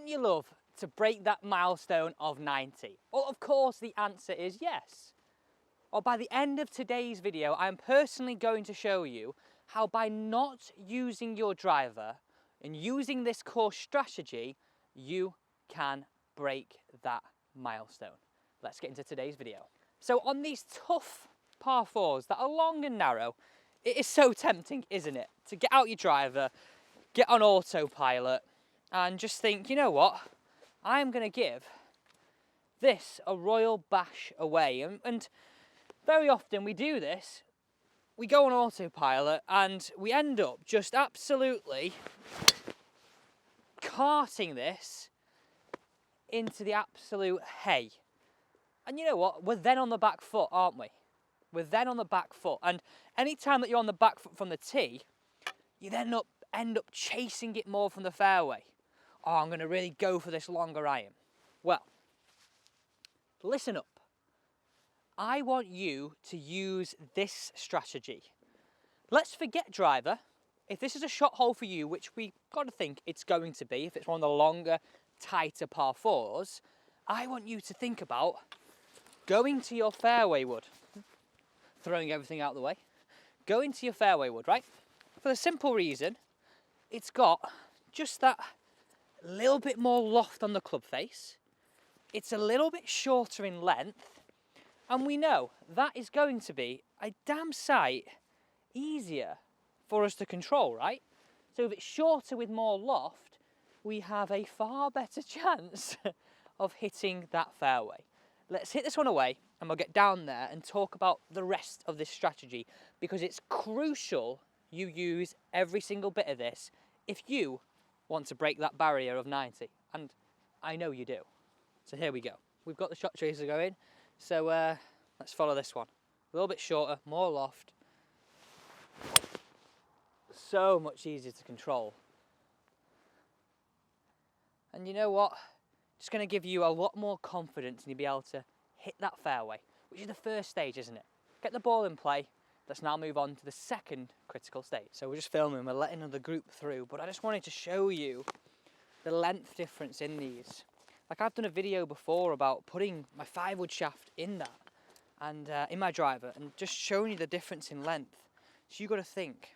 Wouldn't you love to break that milestone of 90? Well, of course the answer is yes. Or by the end of today's video, I'm personally going to show you how by not using your driver and using this course strategy, you can break that milestone. Let's get into today's video. So on these tough par fours that are long and narrow, it is so tempting, isn't it? To get out your driver, get on autopilot and just think, you know what? I'm going to give this a royal bash away. And very often we do this, we go on autopilot and we end up just absolutely carting this into the absolute hay. And you know what? We're then on the back foot, aren't we? We're then on the back foot. And any time that you're on the back foot from the tee, you then end up chasing it more from the fairway. Oh, I'm going to really go for this longer iron. Well, listen up. I want you to use this strategy. Let's forget driver. If this is a shot hole for you, which we got to think it's going to be, if it's one of the longer, tighter par fours, I want you to think about going to your fairway wood. Throwing everything out the way. Going to your fairway wood, right? For the simple reason, it's got just that little bit more loft on the club face. It's a little bit shorter in length. And we know that is going to be a damn sight easier for us to control, right? So if it's shorter with more loft, we have a far better chance of hitting that fairway. Let's hit this one away and we'll get down there and talk about the rest of this strategy, because it's crucial you use every single bit of this if you want to break that barrier of 90. And I know you do. So here we go. We've got the shot tracer going. So let's follow this one. A little bit shorter, more loft. So much easier to control. And you know what? Just going to give you a lot more confidence and you'll be able to hit that fairway, which is the first stage, isn't it? Get the ball in play. Let's now move on to the second critical stage. So we're just filming, we're letting another group through, but I just wanted to show you the length difference in these. Like I've done a video before about putting my 5-wood shaft in that and in my driver and just showing you the difference in length. So you've got to think,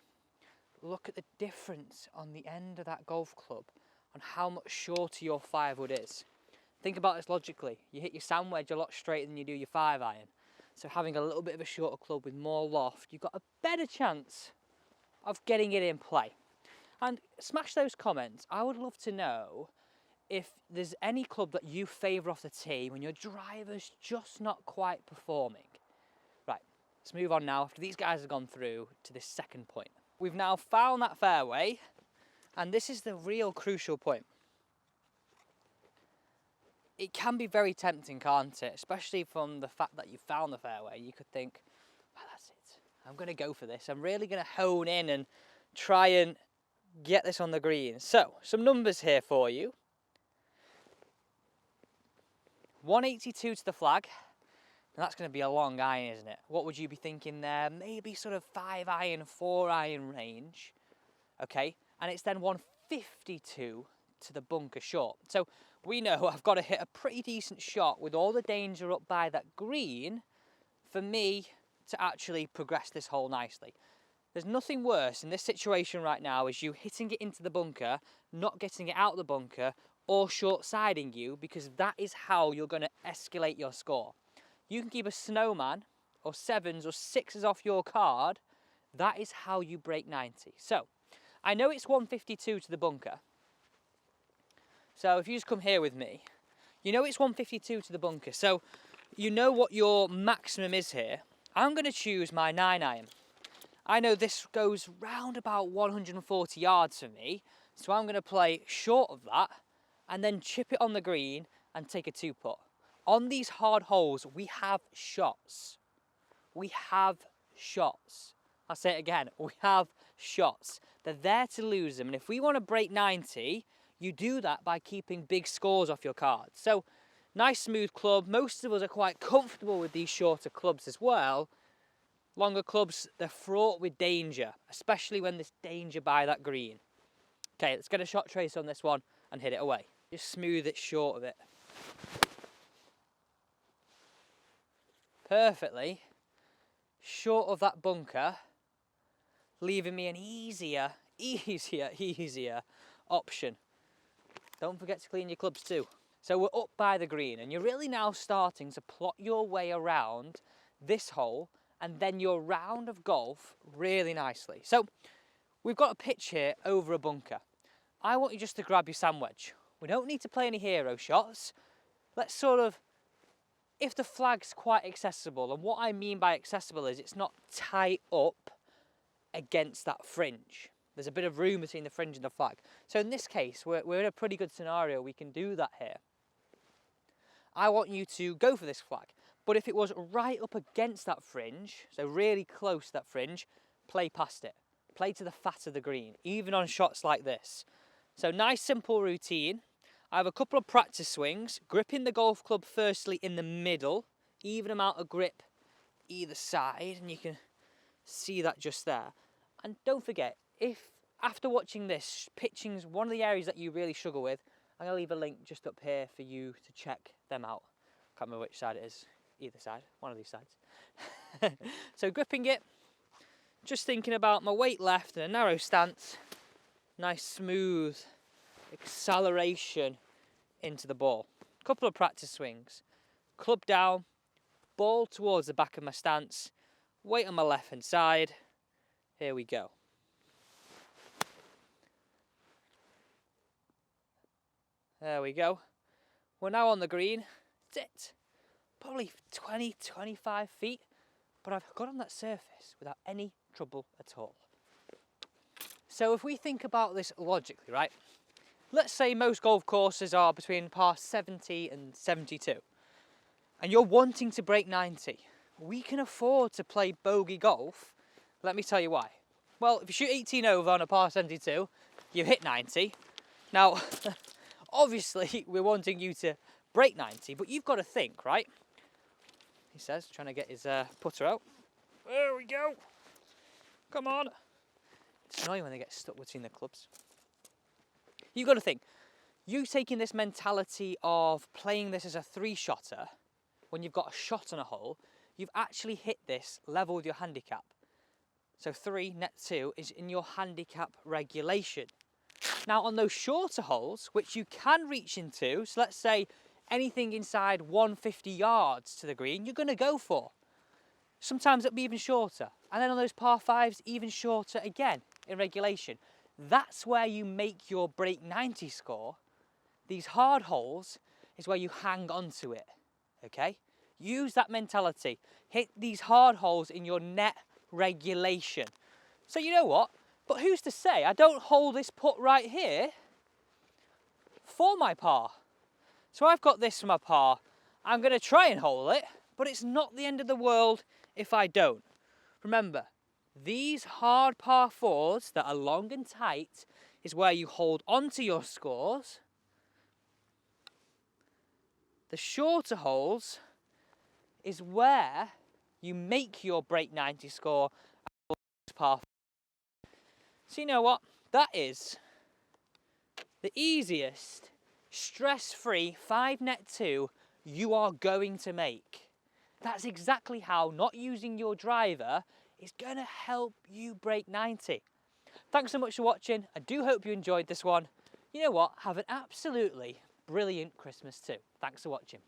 look at the difference on the end of that golf club on how much shorter your 5-wood is. Think about this logically. You hit your sand wedge a lot straighter than you do your 5-iron. So having a little bit of a shorter club with more loft, you've got a better chance of getting it in play. And smash those comments. I would love to know if there's any club that you favour off the tee when your driver's just not quite performing. Right, let's move on now after these guys have gone through to this second point. We've now found that fairway, and this is the real crucial point. It can be very tempting, can't it? Especially from the fact that you found the fairway. You could think, well, that's it. I'm going to go for this. I'm really going to hone in and try and get this on the green. So, some numbers here for you. 182 to the flag. And that's going to be a long iron, isn't it? What would you be thinking there? Maybe sort of 5-iron, 4-iron range. Okay, and it's then 152 to the bunker short. So we know I've got to hit a pretty decent shot with all the danger up by that green for me to actually progress this hole nicely. There's nothing worse in this situation right now is you hitting it into the bunker, not getting it out of the bunker, or short-siding you, because that is how you're going to escalate your score. You can keep a snowman or 7s or 6s off your card. That is how you break 90. So I know it's 152 to the bunker. So if you just come here with me, you know it's 152 to the bunker. So you know what your maximum is here. I'm going to choose my 9-iron. I know this goes round about 140 yards for me. So I'm going to play short of that and then chip it on the green and take a 2-putt. On these hard holes, we have shots. We have shots. I'll say it again, we have shots. They're there to lose them. And if we want to break 90, you do that by keeping big scores off your cards. So, nice smooth club. Most of us are quite comfortable with these shorter clubs as well. Longer clubs, they're fraught with danger, especially when there's danger by that green. Okay, let's get a shot trace on this one and hit it away. Just smooth it short of it. Perfectly short of that bunker, leaving me an easier option. Don't forget to clean your clubs too. So we're up by the green and you're really now starting to plot your way around this hole and then your round of golf really nicely. So we've got a pitch here over a bunker. I want you just to grab your sand wedge. We don't need to play any hero shots. Let's sort of, if the flag's quite accessible, and what I mean by accessible is it's not tight up against that fringe. There's a bit of room between the fringe and the flag. So in this case, we're in a pretty good scenario. We can do that here. I want you to go for this flag. But if it was right up against that fringe, so really close to that fringe, play past it. Play to the fat of the green, even on shots like this. So nice simple routine. I have a couple of practice swings, gripping the golf club firstly in the middle, even amount of grip either side, and you can see that just there. And don't forget, if after watching this, pitching's one of the areas that you really struggle with, I'm going to leave a link just up here for you to check them out. Can't remember which side it is, either side, one of these sides. So gripping it, just thinking about my weight left and a narrow stance, nice smooth acceleration into the ball. Couple of practice swings, club down, ball towards the back of my stance, weight on my left hand side. Here we go. There we go. We're now on the green. That's it. Probably 20, 25 feet, but I've got on that surface without any trouble at all. So if we think about this logically, right? Let's say most golf courses are between par 70 and 72, and you're wanting to break 90. We can afford to play bogey golf. Let me tell you why. Well, if you shoot 18 over on a par 72, you hit 90. Now, obviously, we're wanting you to break 90, but you've got to think, right? He says, trying to get his putter out. There we go. Come on. It's annoying when they get stuck between the clubs. You've got to think, you taking this mentality of playing this as a three-shotter, when you've got a shot on a hole, you've actually hit this level with your handicap. So 3, net 2 is in your handicap regulation. Now on those shorter holes, which you can reach into, so let's say anything inside 150 yards to the green, you're going to go for. Sometimes it'll be even shorter. And then on those par 5s, even shorter again in regulation. That's where you make your break 90 score. These hard holes is where you hang on to it, okay? Use that mentality. Hit these hard holes in your net regulation. So you know what? But who's to say I don't hold this putt right here for my par? So I've got this for my par. I'm going to try and hole it, but it's not the end of the world if I don't. Remember, these hard par 4s that are long and tight is where you hold on to your scores. The shorter holes is where you make your break 90 score par 4. So you know what? That is the easiest, stress-free 5 net 2 you are going to make. That's exactly how not using your driver is going to help you break 90. Thanks so much for watching. I do hope you enjoyed this one. You know what? Have an absolutely brilliant Christmas too. Thanks for watching.